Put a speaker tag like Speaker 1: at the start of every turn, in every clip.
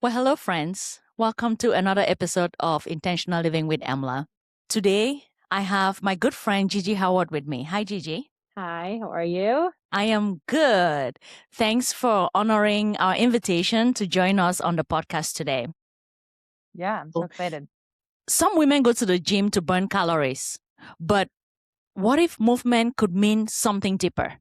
Speaker 1: Well, hello, friends. Welcome to another episode of Intentional Living with Emlah. Today, I have my good friend Gigi Howard with me. Hi, Gigi.
Speaker 2: Hi, how are you?
Speaker 1: I am good. Thanks for honoring our invitation to join us on the podcast today.
Speaker 2: Yeah, I'm so excited.
Speaker 1: Some women go to the gym to burn calories, but what if movement could mean something deeper?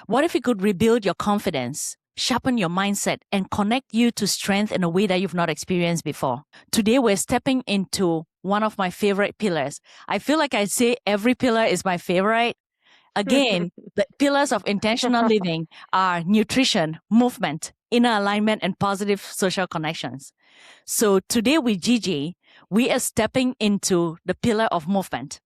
Speaker 1: What if it could rebuild your confidence, sharpen your mindset, and connect you to strength in a way that you've not experienced before? Today, we're stepping into one of my favorite pillars. I feel like I say every pillar is my favorite. Again, the pillars of intentional living are nutrition, movement, inner alignment, and positive social connections. So today with Gigi, we are stepping into the pillar of movement.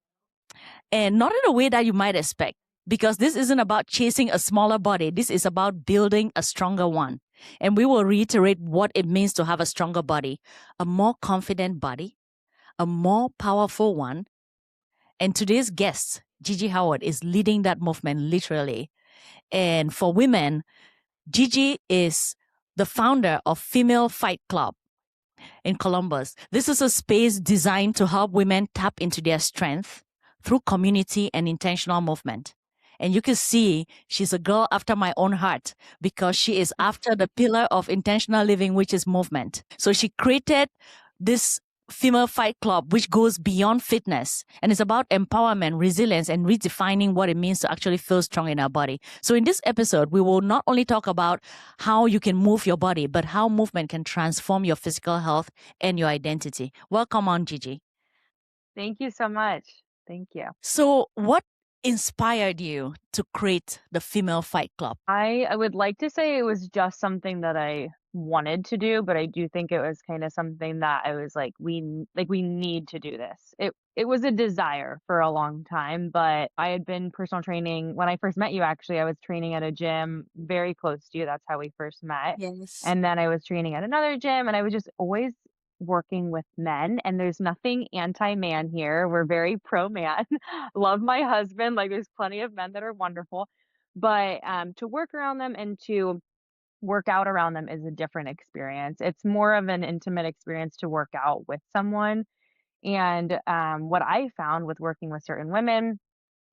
Speaker 1: And not in a way that you might expect, because this isn't about chasing a smaller body. This is about building a stronger one. And we will reiterate what it means to have a stronger body, a more confident body, a more powerful one. And today's guest, Gigi Howard, is leading that movement literally. And for women, Gigi is the founder of Female Fight Club in Columbus. This is a space designed to help women tap into their strength through community and intentional movement. And you can see she's a girl after my own heart because she is after the pillar of intentional living, which is movement. So she created this Female Fight Club, which goes beyond fitness and is about empowerment, resilience, and redefining what it means to actually feel strong in our body. So in this episode, we will not only talk about how you can move your body, but how movement can transform your physical health and your identity. Welcome on, Gigi.
Speaker 2: Thank you so much. Thank you.
Speaker 1: So what inspired you to create the Female Fight Club?
Speaker 2: I would like to say it was just something that I wanted to do, but I do think it was kind of something that I was like, we need to do this. It was a desire for a long time, but I had been personal training when I first met you. Actually, I was training at a gym very close to you. That's how we first met.
Speaker 1: Yes.
Speaker 2: And then I was training at another gym, and I was just always working with men, and there's nothing anti-man here. We're very pro-man. Love my husband. Like there's plenty of men that are wonderful. But to work around them and to work out around them is a different experience. It's more of an intimate experience to work out with someone. And what I found with working with certain women,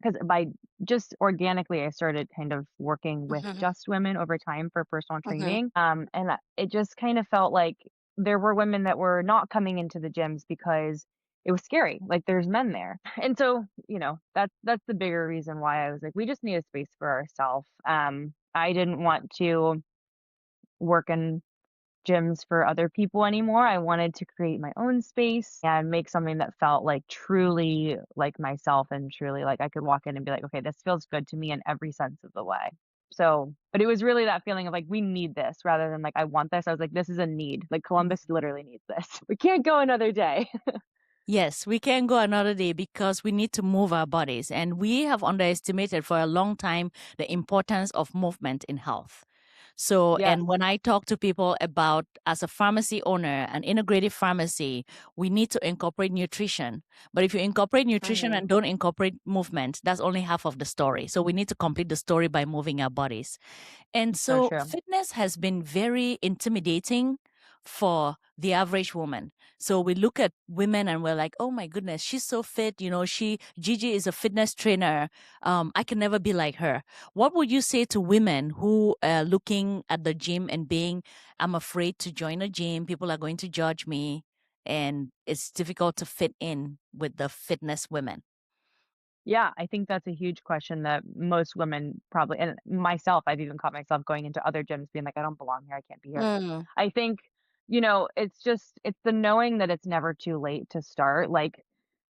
Speaker 2: because by just organically, I started kind of working with
Speaker 1: Mm-hmm.
Speaker 2: just women over time for personal
Speaker 1: Mm-hmm.
Speaker 2: training. It just kind of felt like there were women that were not coming into the gyms because it was scary. Like there's men there. And so, that's the bigger reason why I was like, we just need a space for ourselves. I didn't want to work in gyms for other people anymore. I wanted to create my own space and make something that felt like truly like myself and truly like I could walk in and be like, okay, this feels good to me in every sense of the way. So, but it was really that feeling of like, we need this rather than like, I want this. I was like, this is a need. Like, Columbus literally needs this. We can't go another day.
Speaker 1: Yes, we can go another day because we need to move our bodies. And we have underestimated for a long time the importance of movement in health. So,
Speaker 2: Yes.
Speaker 1: and when I talk to people about as a pharmacy owner, an integrative pharmacy, we need to incorporate nutrition. But if you incorporate nutrition
Speaker 2: Mhm.
Speaker 1: and don't incorporate movement, that's only half of the story. So we need to complete the story by moving our bodies. And
Speaker 2: So
Speaker 1: so
Speaker 2: true.
Speaker 1: fitness has been very intimidating for the average woman. So we look at women and we're like, oh my goodness, she's so fit. You know, Gigi is a fitness trainer. I can never be like her. What would you say to women who are looking at the gym and being, I'm afraid to join a gym. People are going to judge me. And it's difficult to fit in with the fitness women.
Speaker 2: Yeah, I think that's a huge question that most women probably, and myself, I've even caught myself going into other gyms being like, I don't belong here. I can't be here.
Speaker 1: Mm.
Speaker 2: I think, it's the knowing that it's never too late to start. Like,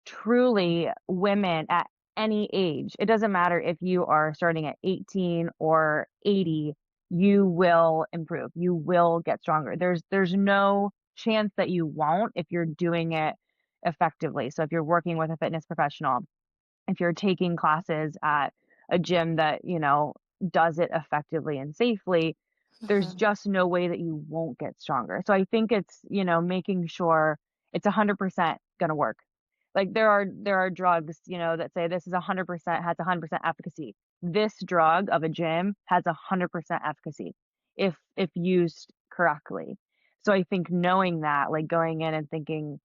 Speaker 2: truly, women at any age, it doesn't matter if you are starting at 18 or 80, you will improve. You will get stronger. There's no chance that you won't if you're doing it effectively. So if you're working with a fitness professional, if you're taking classes at a gym that, does it effectively and safely, there's
Speaker 1: Mhm.
Speaker 2: just no way that you won't get stronger. So I think it's, making sure it's 100% going to work. Like there are drugs, that say this is 100% has 100% efficacy. This drug of a gym has 100% efficacy if used correctly. So I think knowing that, like going in and thinking,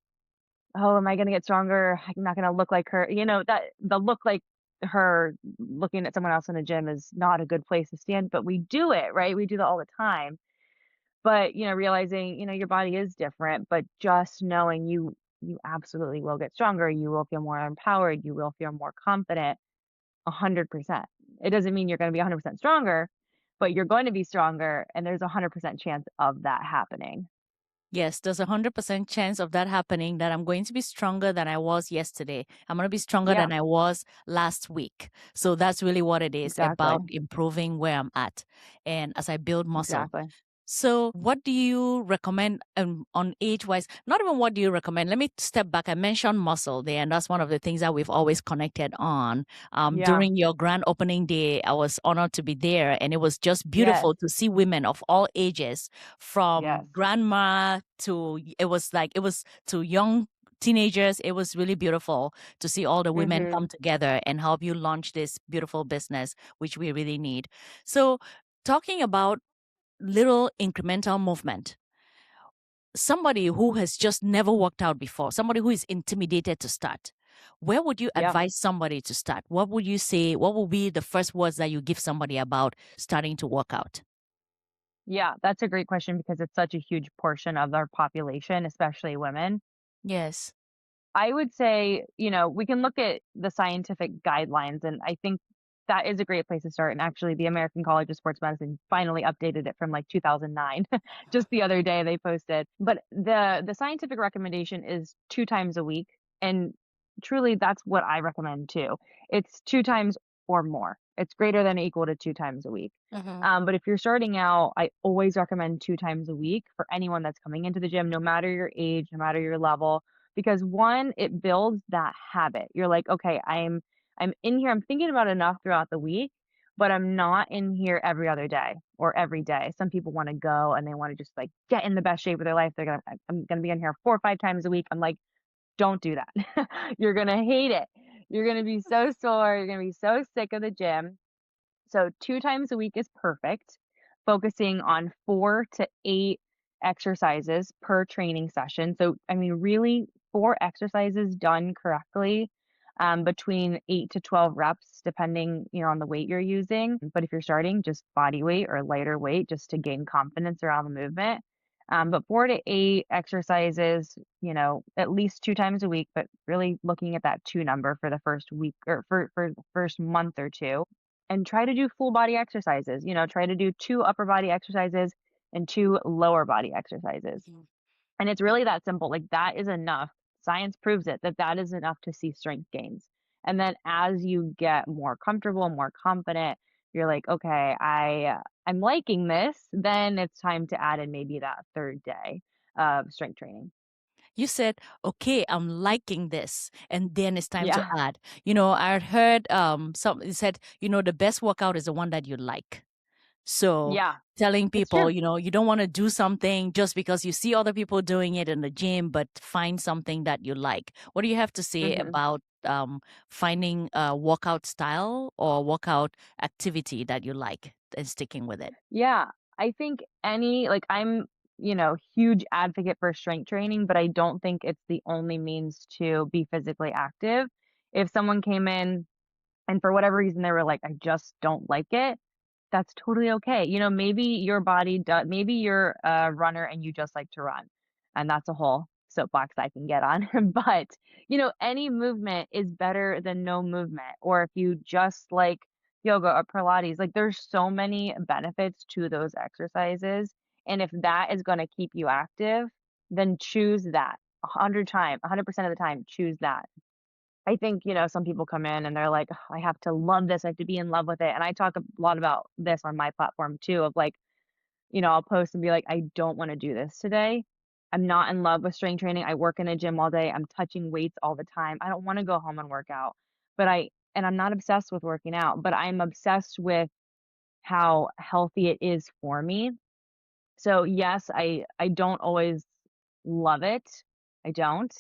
Speaker 2: "Oh, am I gonna get stronger? I'm not gonna look like her." That the look like her looking at someone else in a gym is not a good place to stand, but we do it, right? We do that all the time. But, realizing, your body is different, but just knowing you absolutely will get stronger, you will feel more empowered, you will feel more confident 100%. It doesn't mean you're gonna be 100% stronger, but you're going to be stronger, and there's a 100% chance of that happening.
Speaker 1: Yes, there's 100% chance of that happening, that I'm going to be stronger than I was yesterday. I'm going to be stronger
Speaker 2: Yeah,
Speaker 1: than I was last week. So that's really what it is
Speaker 2: exactly,
Speaker 1: about, improving where I'm at and as I build muscle.
Speaker 2: exactly.
Speaker 1: So, what do you recommend on age wise? Not even what do you recommend. Let me step back. I mentioned muscle there, and that's one of the things that we've always connected on.
Speaker 2: Yeah,
Speaker 1: During your grand opening day, I was honored to be there, and it was just
Speaker 2: yes,
Speaker 1: beautiful to see women of all ages, from
Speaker 2: yes.
Speaker 1: grandma to it was to young teenagers. It was really beautiful to see all the women
Speaker 2: Mhm.
Speaker 1: come together and help you launch this beautiful business, which we really need. So, talking about little incremental movement. Somebody who has just never worked out before, somebody who is intimidated to start, where would you
Speaker 2: Yeah.
Speaker 1: advise somebody to start? What would you say? What would be the first words that you give somebody about starting to work out?
Speaker 2: Yeah, that's a great question because it's such a huge portion of our population, especially women.
Speaker 1: Yes.
Speaker 2: I would say, we can look at the scientific guidelines, and I think that is a great place to start. And actually, the American College of Sports Medicine finally updated it from like 2009. Just the other day they posted. But the scientific recommendation is 2 times a week, and truly that's what I recommend too. It's 2 times or more. It's greater than or equal to 2 times a week.
Speaker 1: Hmm.
Speaker 2: But if you're starting out, I always recommend 2 times a week for anyone that's coming into the gym, no matter your age, no matter your level, because one, it builds that habit. You're like, okay, I'm in here, I'm thinking about enough throughout the week, but I'm not in here every other day or every day. Some people want to go and they want to just like get in the best shape of their life. I'm gonna be in here 4 or 5 times a week. I'm like, don't do that. You're gonna hate it. You're gonna be so sore, you're gonna be so sick of the gym. So 2 times a week is perfect, focusing on 4 to 8 exercises per training session. So, I mean, really 4 exercises done correctly, between 8 to 12 reps, depending, on the weight you're using. But if you're starting, just body weight or lighter weight just to gain confidence around the movement. But 4 to 8 exercises, at least 2 times a week, but really looking at that 2 number for the first week or for the first month or 2, and try to do full body exercises. Try to do 2 upper body exercises and 2 lower body exercises. And it's really that simple. Like that is enough. Science proves it that that is enough to see strength gains. And then as you get more comfortable, more confident, you're like, okay, I'm liking this. Then it's time to add in maybe that third day of strength training.
Speaker 1: You said, okay, I'm liking this. And then it's time to
Speaker 2: Yeah.
Speaker 1: add. I had heard some, it said, the best workout is the one that you like. So
Speaker 2: Yeah.
Speaker 1: telling
Speaker 2: It's
Speaker 1: people,
Speaker 2: true.
Speaker 1: you don't want to do something just because you see other people doing it in the gym, but find something that you like. What do you have to say
Speaker 2: Mhm.
Speaker 1: about finding a workout style or workout activity that you like and sticking with it?
Speaker 2: Yeah, I think I'm, huge advocate for strength training, but I don't think it's the only means to be physically active. If someone came in and for whatever reason they were like, I just don't like it, that's totally okay. Maybe your body does, maybe you're a runner and you just like to run. And that's a whole soapbox I can get on. But, any movement is better than no movement. Or if you just like yoga or Pilates, like there's so many benefits to those exercises. And if that is going to keep you active, then choose that 100% of the time, choose that. I think, some people come in and they're like, "Ugh, I have to love this. I have to be in love with it." And I talk a lot about this on my platform too, of like, I'll post and be like, I don't want to do this today. I'm not in love with strength training. I work in a gym all day. I'm touching weights all the time. I don't want to go home and work out. And I'm not obsessed with working out, but I'm obsessed with how healthy it is for me. So yes, I don't always love it. I don't,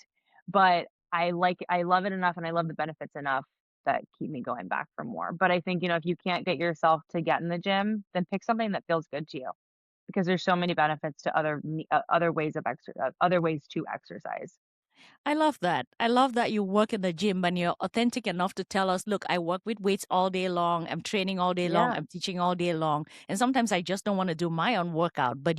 Speaker 2: but I love it enough and I love the benefits enough that keep me going back for more. But I think, if you can't get yourself to get in the gym, then pick something that feels good to you. because there's so many benefits to other ways of other ways to exercise.
Speaker 1: I love that. I love that you work in the gym and you're authentic enough to tell us, look, I work with weights all day long. I'm training all day long.
Speaker 2: Yeah,
Speaker 1: I'm teaching all day long. And sometimes I just don't want to do my own workout. But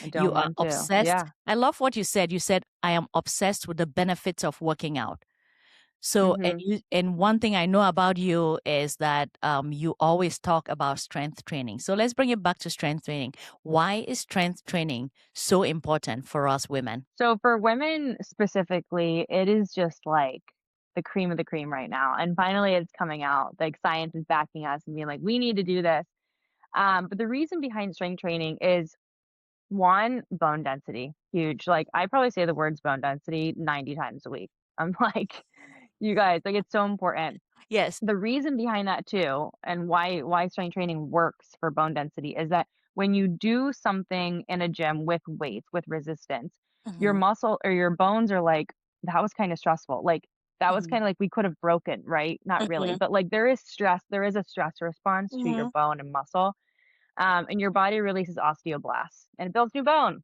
Speaker 2: I
Speaker 1: you
Speaker 2: don't
Speaker 1: are
Speaker 2: want to.
Speaker 1: obsessed.
Speaker 2: Yeah.
Speaker 1: I love what you said. You said, I am obsessed with the benefits of working out. So,
Speaker 2: Mhm.
Speaker 1: and one thing I know about you is that you always talk about strength training. So let's bring it back to strength training. Why is strength training so important for us women?
Speaker 2: So for women specifically, it is just like the cream of the cream right now. And finally it's coming out. Like science is backing us and being like, we need to do this. But the reason behind strength training is one, bone density. Huge. Like I probably say the words bone density 90 times a week. I'm like, you guys, like it's so important.
Speaker 1: Yes.
Speaker 2: The reason behind that too, and why strength training works for bone density is that when you do something in a gym with weights, with resistance, your
Speaker 1: Hmm.
Speaker 2: muscle or your bones are like, that was kind of stressful. Like that was
Speaker 1: Hmm.
Speaker 2: kind of like we could have broken, right? Not really,
Speaker 1: Hmm.
Speaker 2: but like there is stress, there is a stress response to your
Speaker 1: Hmm.
Speaker 2: bone and muscle. And your body releases osteoblasts and it builds new bone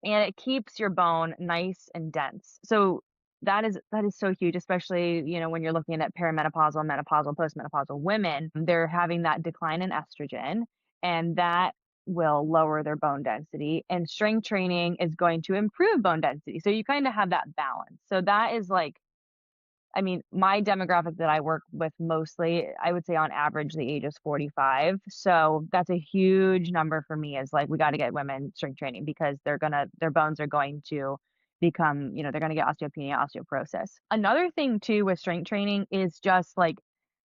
Speaker 2: and it keeps your bone nice and dense. So that is so huge, especially, when you're looking at perimenopausal, menopausal, postmenopausal women, they're having that decline in estrogen and that will lower their bone density and strength training is going to improve bone density. So you kind of have that balance. So that is like I mean, my demographic that I work with mostly, I would say on average the age is 45. So that's a huge number for me is like we got to get women strength training because their bones are going to become, they're going to get osteopenia, osteoporosis. Another thing too with strength training is just like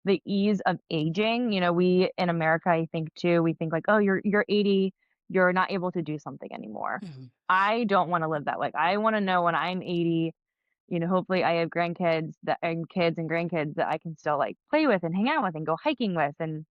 Speaker 2: the ease of aging. We in America, I think too, we think like, oh, you're 80, you're not able to do something anymore.
Speaker 1: Hmm.
Speaker 2: I don't want to live that way. I want to know when I'm 80, hopefully I have grandkids that and kids and grandkids that I can still like play with and hang out with and go hiking with and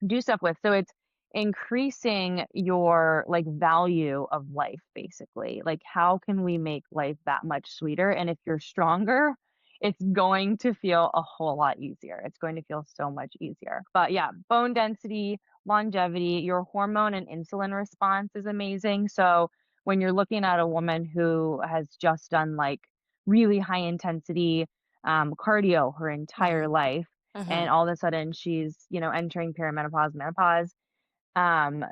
Speaker 2: do stuff with. So it's increasing your like value of life basically. Like how can we make life that much sweeter? And if you're stronger, it's going to feel a whole lot easier. It's going to feel so much easier. But yeah, bone density, longevity, your hormone and insulin response is amazing. So when you're looking at a woman who has just done like really high intensity cardio her entire
Speaker 1: Hmm.
Speaker 2: life,
Speaker 1: Hmm.
Speaker 2: and all of a sudden she's, entering perimenopause, menopause.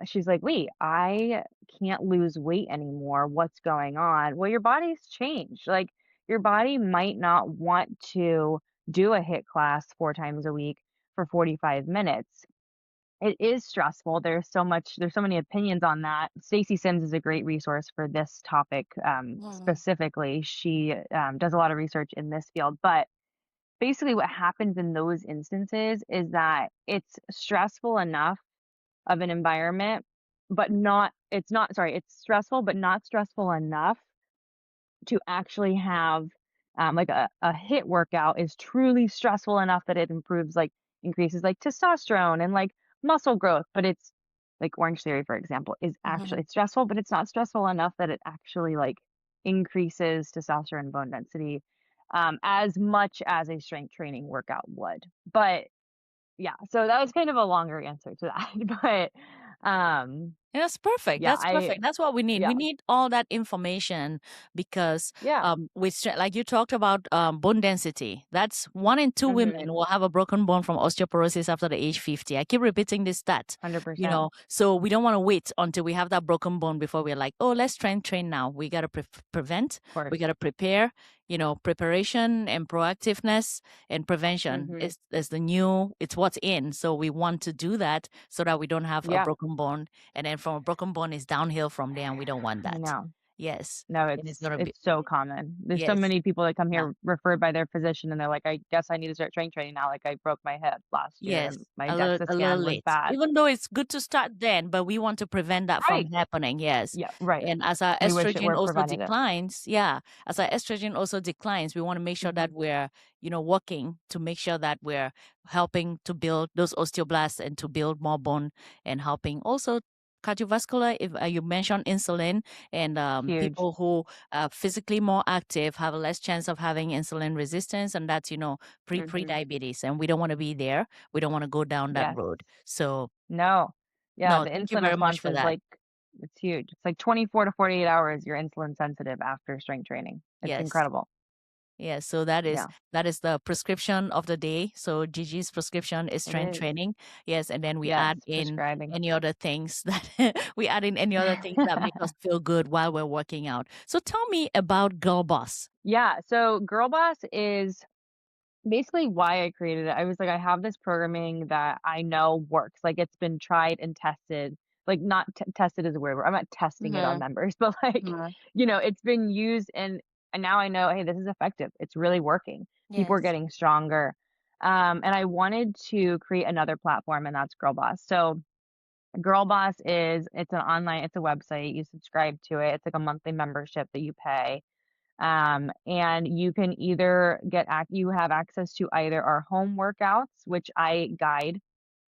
Speaker 2: She's like, wait, I can't lose weight anymore. What's going on? Well, your body's changed. Like your body might not want to do a hit class 4 times a week for 45 minutes. It is stressful. There's so many opinions on that. Stacy Sims is a great resource for this topic
Speaker 1: Hmm.
Speaker 2: specifically. She does a lot of research in this field, but basically what happens in those instances is that it's stressful enough of an environment, but not it's not sorry, it's stressful, but not stressful enough to actually have, like a hit workout is truly stressful enough that it improves, like increases like testosterone and like muscle growth, but it's like Orange Theory, for example, is actually
Speaker 1: Hmm.
Speaker 2: it's stressful, but it's not stressful enough that it actually like increases testosterone and bone density, as much as a strength training workout would. But yeah, so that was kind of a longer answer to that. But
Speaker 1: And that's perfect.
Speaker 2: yeah,
Speaker 1: That's perfect. That's what we need.
Speaker 2: yeah,
Speaker 1: We need all that information because
Speaker 2: yeah.
Speaker 1: like you talked about bone density. That's 1 in 2 women
Speaker 2: Mhm.
Speaker 1: will have a broken bone from osteoporosis after the age 50. I keep repeating this stat,
Speaker 2: 100%.
Speaker 1: so we don't want to wait until we have that broken bone before we're like, oh, let's train now. We got to prevent,
Speaker 2: Of
Speaker 1: we
Speaker 2: course.
Speaker 1: got to prepare, preparation and proactiveness and prevention
Speaker 2: Mhm.
Speaker 1: is the new, it's what's in. So we want to do that so that we don't have a
Speaker 2: Yeah,
Speaker 1: broken bone, and then from a broken bone is downhill from there, and we don't want
Speaker 2: I
Speaker 1: that.
Speaker 2: know.
Speaker 1: Yes.
Speaker 2: No,
Speaker 1: And it's
Speaker 2: it's
Speaker 1: gonna be,
Speaker 2: it's so common. There's so
Speaker 1: yes.
Speaker 2: many people that come
Speaker 1: Yeah.
Speaker 2: here referred by their physician, and they're like, "I guess I need to start strength training now, like, I broke my hip last year,
Speaker 1: Yes.
Speaker 2: and my
Speaker 1: A
Speaker 2: DEXA
Speaker 1: little
Speaker 2: scan was
Speaker 1: late.
Speaker 2: bad."
Speaker 1: Even though it's good to start then, but we want to prevent that from
Speaker 2: Right.
Speaker 1: happening. Yes.
Speaker 2: Yeah, right.
Speaker 1: And as our
Speaker 2: We wish it
Speaker 1: estrogen
Speaker 2: were
Speaker 1: also
Speaker 2: preventative.
Speaker 1: declines, yeah, as our estrogen also declines, we want to make sure that
Speaker 2: Mhm.
Speaker 1: we're, working to make sure that we're helping to build those osteoblasts and to build more bone, and helping also cardiovascular. If you mentioned insulin, and
Speaker 2: Huge.
Speaker 1: people who are physically more active have a less chance of having insulin resistance, and that's,
Speaker 2: Mhm.
Speaker 1: pre-diabetes, and we don't want to be there. We don't want to go down that
Speaker 2: Yes.
Speaker 1: road. So
Speaker 2: No. Yeah,
Speaker 1: no,
Speaker 2: the
Speaker 1: thank you
Speaker 2: insulin
Speaker 1: very much
Speaker 2: response
Speaker 1: for
Speaker 2: is
Speaker 1: that.
Speaker 2: It's huge. It's like 24 to 48 hours you're insulin sensitive after strength training. It's
Speaker 1: Yes.
Speaker 2: incredible.
Speaker 1: Yeah, so that is
Speaker 2: Yeah,
Speaker 1: that is the prescription of the day. So Gigi's prescription is
Speaker 2: it
Speaker 1: strength
Speaker 2: is.
Speaker 1: training. Yes, and then we
Speaker 2: Yes,
Speaker 1: add in
Speaker 2: prescribing.
Speaker 1: any other things that we add in any other things that make us feel good while we're working out. So tell me about Girl Boss.
Speaker 2: Yeah, so Girlboss is basically why I created it. I was like, I have this programming that I know works. Like it's been tried and tested. Like not tested is a weird word. I'm not testing it on
Speaker 1: Mm-hmm.
Speaker 2: members, but like,
Speaker 1: Mm-hmm.
Speaker 2: it's been used and now I know, hey, this is effective. It's really working. People are
Speaker 1: Yes.
Speaker 2: getting stronger. And I wanted to create another platform, and that's Girlboss. So Girlboss it's an online, it's a website. You subscribe to it. It's like a monthly membership that you pay, and you can either you have access to either our home workouts, which I guide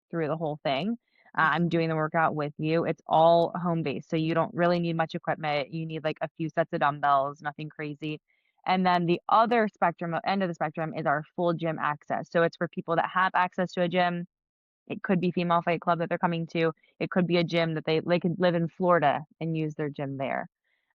Speaker 2: through the whole thing. I'm
Speaker 1: Mm-hmm.
Speaker 2: doing the workout with you. It's all home based, so you don't really need much equipment. You need like a few sets of dumbbells, nothing crazy. And then the other end of the spectrum is our full gym access. So it's for people that have access to a gym. It could be Female Fight Club that they're coming to. It could be a gym that they could live in Florida and use their gym there.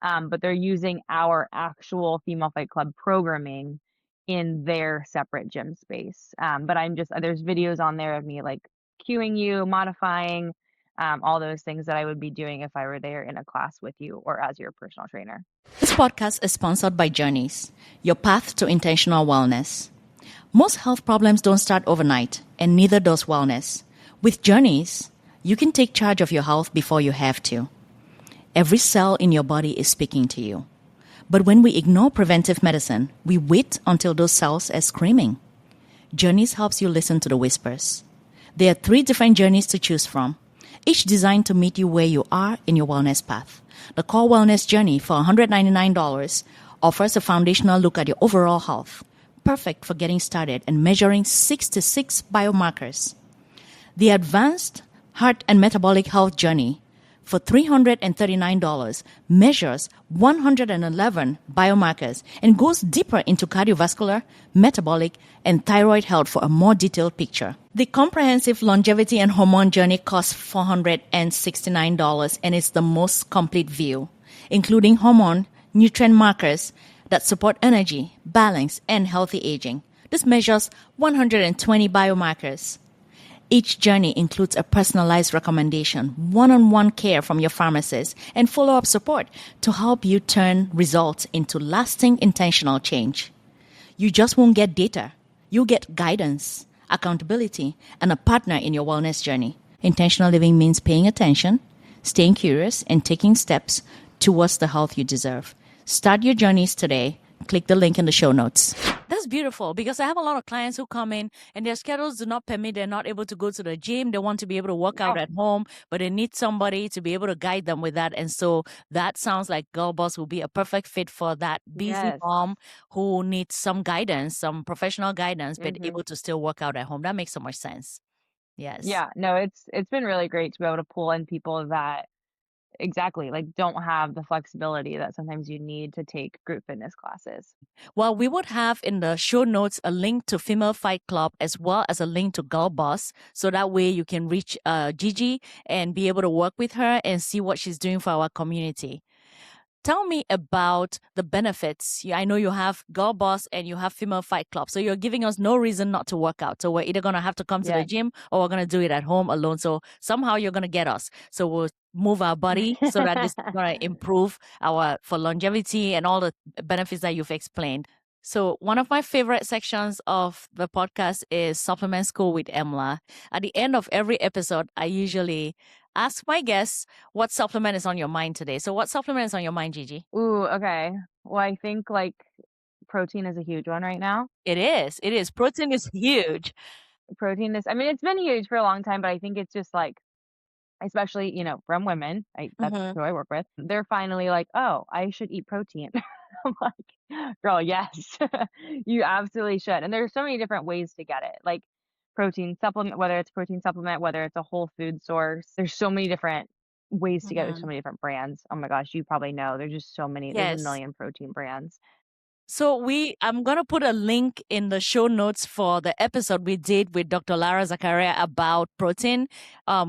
Speaker 2: But they're using our actual Female Fight Club programming in their separate gym space. But there's videos on there of me like cueing you, modifying, all those things that I would be doing if I were there in a class with you or as your personal trainer.
Speaker 1: This podcast is sponsored by Journeys, your path to intentional wellness. Most health problems don't start overnight, and neither does wellness. With Journeys, you can take charge of your health before you have to. Every cell in your body is speaking to you. But when we ignore preventive medicine, we wait until those cells are screaming. Journeys helps you listen to the whispers. There are 3 different journeys to choose from, each designed to meet you where you are in your wellness path. The Core Wellness Journey for $199 offers a foundational look at your overall health, perfect for getting started and measuring 66 biomarkers. The Advanced Heart and Metabolic Health Journey for $339 measures 111 biomarkers and goes deeper into cardiovascular, metabolic, and thyroid health for a more detailed picture. The comprehensive longevity and hormone journey costs $469 and is the most complete view, including hormone, nutrient markers that support energy, balance, and healthy aging. This measures 120 biomarkers. Each journey includes a personalized recommendation, one-on-one care from your pharmacist, and follow-up support to help you turn results into lasting intentional change. You just won't get data. You'll get guidance, accountability, and a partner in your wellness journey. Intentional living means paying attention, staying curious, and taking steps towards the health you deserve. Start your journeys today. Click the link in the show notes. That's beautiful because I have a lot of clients who come in and their schedules do not permit. They're not able to go to the gym. They want to be able to work out
Speaker 2: Yeah.
Speaker 1: at home, but they need somebody to be able to guide them with that. And so that sounds like Girlboss will be a perfect fit for that busy
Speaker 2: Yes.
Speaker 1: mom who needs some guidance, some professional guidance, but
Speaker 2: Hmm.
Speaker 1: able to still work out at home. That makes so much sense. Yes.
Speaker 2: Yeah. No, it's been really great to be able to pull in people that exactly like don't have the flexibility that sometimes you need to take group fitness classes.
Speaker 1: Well, we would have in the show notes a link to Female Fight Club as well as a link to Girlboss. So that way you can reach Gigi and be able to work with her and see what she's doing for our community. Tell me about the benefits. I know you have Girlboss and you have Female Fight Club. So you're giving us no reason not to work out. So we're either going to have to come to the
Speaker 2: Yes.
Speaker 1: gym or we're going to do it at home alone. So somehow you're going to get us. So we'll move our body so that this is going to improve for longevity and all the benefits that you've explained. So one of my favorite sections of the podcast is Supplement School with Emlah. At the end of every episode, I usually ask my guests what supplement is on your mind today. So what supplement is on your mind, Gigi?
Speaker 2: Ooh, okay. Well, I think like protein is a huge one right now.
Speaker 1: It is. It is. Protein is huge.
Speaker 2: Protein is, I mean, it's been huge for a long time, but I think it's just like, especially, from women, that's
Speaker 1: Mm-hmm.
Speaker 2: who I work with. They're finally like, "Oh, I should eat protein." I'm like, "Girl, yes. You absolutely should." And there's so many different ways to get it. Like protein supplement, whether it's protein supplement, whether it's a whole food source. There's so many different ways to get it. There's so
Speaker 1: Mm-hmm.
Speaker 2: many different brands. Oh my gosh, you probably know. There's just so many. There's a
Speaker 1: Yes.
Speaker 2: million protein brands.
Speaker 1: So I'm gonna put a link in the show notes for the episode we did with Dr. Lara Zakaria about protein,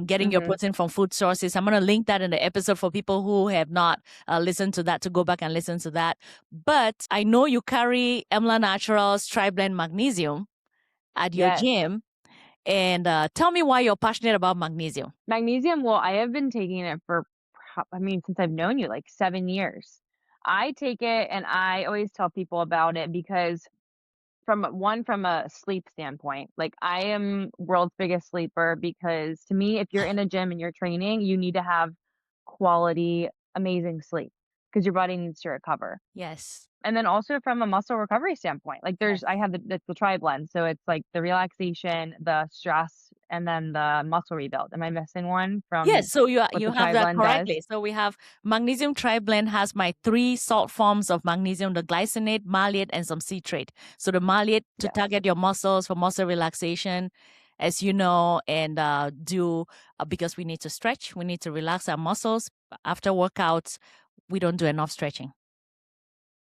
Speaker 1: getting your
Speaker 2: Hmm.
Speaker 1: protein from food sources. I'm gonna link that in the episode for people who have not listened to that to go back and listen to that. But I know you carry Emlah Naturals Tri-Blend Magnesium at your
Speaker 2: Yes.
Speaker 1: gym, and tell me why you're passionate about magnesium.
Speaker 2: Magnesium, well, I have been taking it for, since I've known you, like 7 years. I take it and I always tell people about it because from a sleep standpoint, like I am world's biggest sleeper because to me, if you're in a gym and you're training, you need to have quality, amazing sleep because your body needs to recover.
Speaker 1: Yes.
Speaker 2: And then also from a muscle recovery standpoint, like
Speaker 1: Yes.
Speaker 2: I have the tri blend. So it's like the relaxation, the stress, and then the muscle rebuild. Am I missing one from
Speaker 1: Yes, so
Speaker 2: what
Speaker 1: you
Speaker 2: the
Speaker 1: have
Speaker 2: tri
Speaker 1: that
Speaker 2: blend does?
Speaker 1: correctly. So we have magnesium tri-blend has my 3 salt forms of magnesium, the glycinate, malate, and some citrate. So the malate to
Speaker 2: Yes.
Speaker 1: target your muscles for muscle relaxation, as you know, and do because we need to stretch, we need to relax our muscles. After workouts, we don't do enough stretching.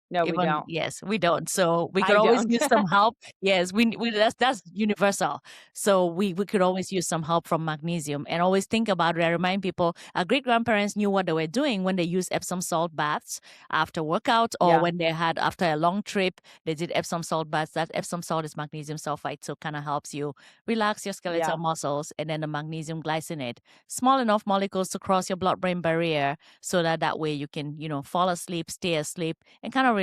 Speaker 2: No, we
Speaker 1: Even
Speaker 2: don't.
Speaker 1: yes, we don't. So we could
Speaker 2: I
Speaker 1: always
Speaker 2: don't.
Speaker 1: use some help. Yes, we that's universal. So we could always use some help from magnesium and always think about it. I remind people our great grandparents knew what they were doing when they used Epsom salt baths after workout or
Speaker 2: Yeah.
Speaker 1: when they had after a long trip, they did Epsom salt baths. That Epsom salt is magnesium sulfite, so kind of helps you relax your skeletal
Speaker 2: Yeah.
Speaker 1: muscles, and then the magnesium glycinate, small enough molecules to cross your blood-brain barrier so that way you can, fall asleep, stay asleep, and kind of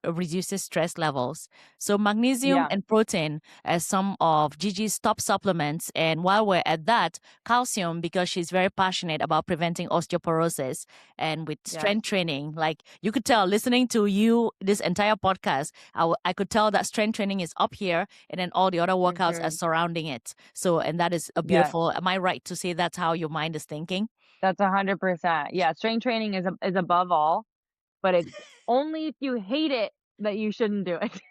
Speaker 1: reduces stress levels. So magnesium
Speaker 2: Yeah.
Speaker 1: and protein as some of Gigi's top supplements. And while we're at that, calcium, because she's very passionate about preventing osteoporosis and with
Speaker 2: Yes.
Speaker 1: strength training. Like you could tell listening to you this entire podcast, I could tell that strength training is up here and then all the other workouts are
Speaker 2: Hmm.
Speaker 1: surrounding it. So, and that is a
Speaker 2: Yes.
Speaker 1: beautiful, am I right to say that's how your mind is thinking?
Speaker 2: That's 100%. Yeah. Strength training is above all, but it's only if you hate it that you shouldn't do it.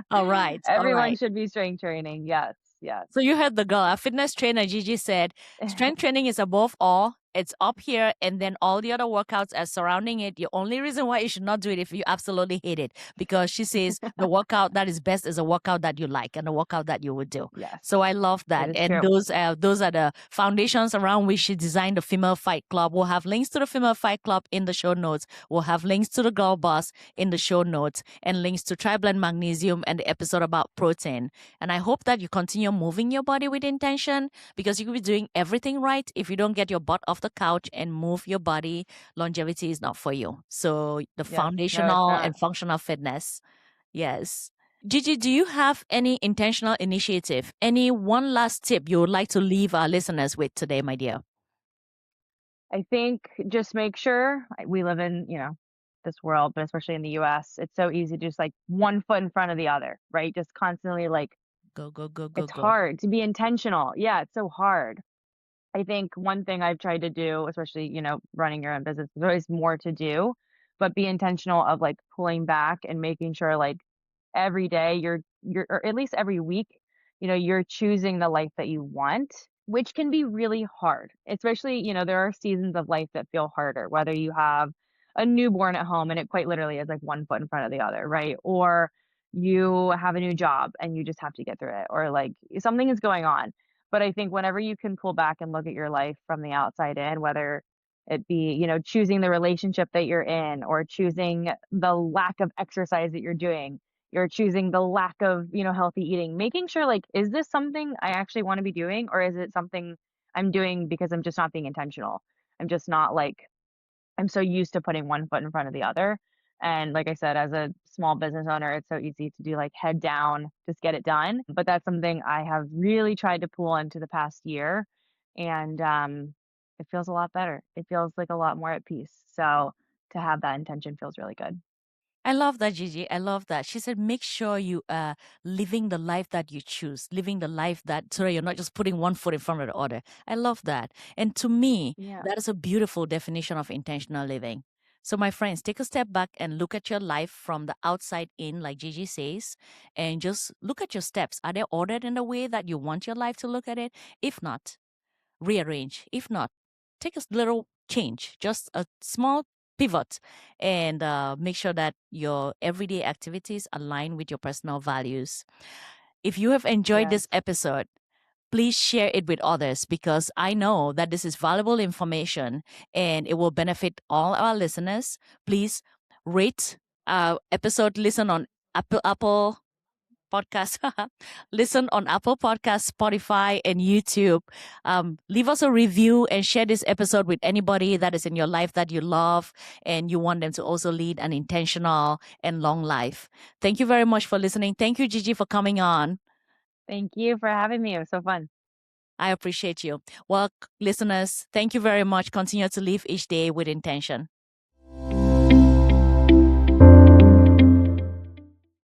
Speaker 1: All right. All
Speaker 2: Everyone
Speaker 1: right.
Speaker 2: should be strength training. Yes. Yes.
Speaker 1: So you heard the girl. Our fitness trainer Gigi said, strength training is above all. It's up here, and then all the other workouts are surrounding it. The only reason why you should not do it if you absolutely hate it, because she says the workout that is best is a workout that you like and a workout that you would do.
Speaker 2: Yes.
Speaker 1: So I love
Speaker 2: It
Speaker 1: that,
Speaker 2: is
Speaker 1: and
Speaker 2: true.
Speaker 1: those are the foundations around which she designed the Female Fight Club. We'll have links to the Female Fight Club in the show notes. We'll have links to the Girlboss in the show notes, and links to Tri-Blend Magnesium and the episode about protein. And I hope that you continue moving your body with intention, because you could be doing everything right. If you don't get your butt off the couch and move your body, longevity is not for you. So the
Speaker 2: Yes. No, it's
Speaker 1: foundational
Speaker 2: not.
Speaker 1: and functional fitness. Yes. Gigi, do you have any intentional initiative? Any one last tip you would like to leave our listeners with today, my dear?
Speaker 2: I think just make sure we live in, this world, but especially in the US, it's so easy to just like one foot in front of the other, right? Just constantly like
Speaker 1: Go, go, go, go,
Speaker 2: it's
Speaker 1: go.
Speaker 2: hard to be intentional. Yeah, it's so hard. I think one thing I've tried to do, especially, running your own business, there's always more to do, but be intentional of like pulling back and making sure like every day or at least every week, you're choosing the life that you want, which can be really hard. Especially, there are seasons of life that feel harder, whether you have a newborn at home and it quite literally is like one foot in front of the other, right? Or you have a new job and you just have to get through it, or like something is going on. But I think whenever you can pull back and look at your life from the outside in, whether it be, choosing the relationship that you're in or choosing the lack of exercise that you're choosing the lack of, healthy eating, making sure like, is this something I actually want to be doing? Or is it something I'm doing because I'm just not being intentional? I'm just not like, I'm so used to putting one foot in front of the other. And like I said, as a small business owner, it's so easy to do like head down, just get it done. But that's something I have really tried to pull into the past year. And it feels a lot better. It feels like a lot more at peace. So to have that intention feels really good.
Speaker 1: I love that, Gigi. I love that. She said, make sure you are living the life that you choose, living the life that, so that you're not just putting one foot in front of the other. I love that. And to me,
Speaker 2: Yeah.
Speaker 1: that is a beautiful definition of intentional living. So, my friends, take a step back and look at your life from the outside in, like Gigi says, and just look at your steps. Are they ordered in the way that you want your life to look at it? If not, rearrange. If not, take a little change, just a small pivot and make sure that your everyday activities align with your personal values. If you have enjoyed
Speaker 2: Yes.
Speaker 1: this episode, please share it with others because I know that this is valuable information and it will benefit all our listeners. Please rate our episode, listen on Apple Podcast, listen on Apple Podcast, Spotify, and YouTube. Leave us a review and share this episode with anybody that is in your life that you love and you want them to also lead an intentional and long life. Thank you very much for listening. Thank you, Gigi, for coming on.
Speaker 2: Thank you for having me. It was so fun.
Speaker 1: I appreciate you. Well, listeners, thank you very much. Continue to live each day with intention.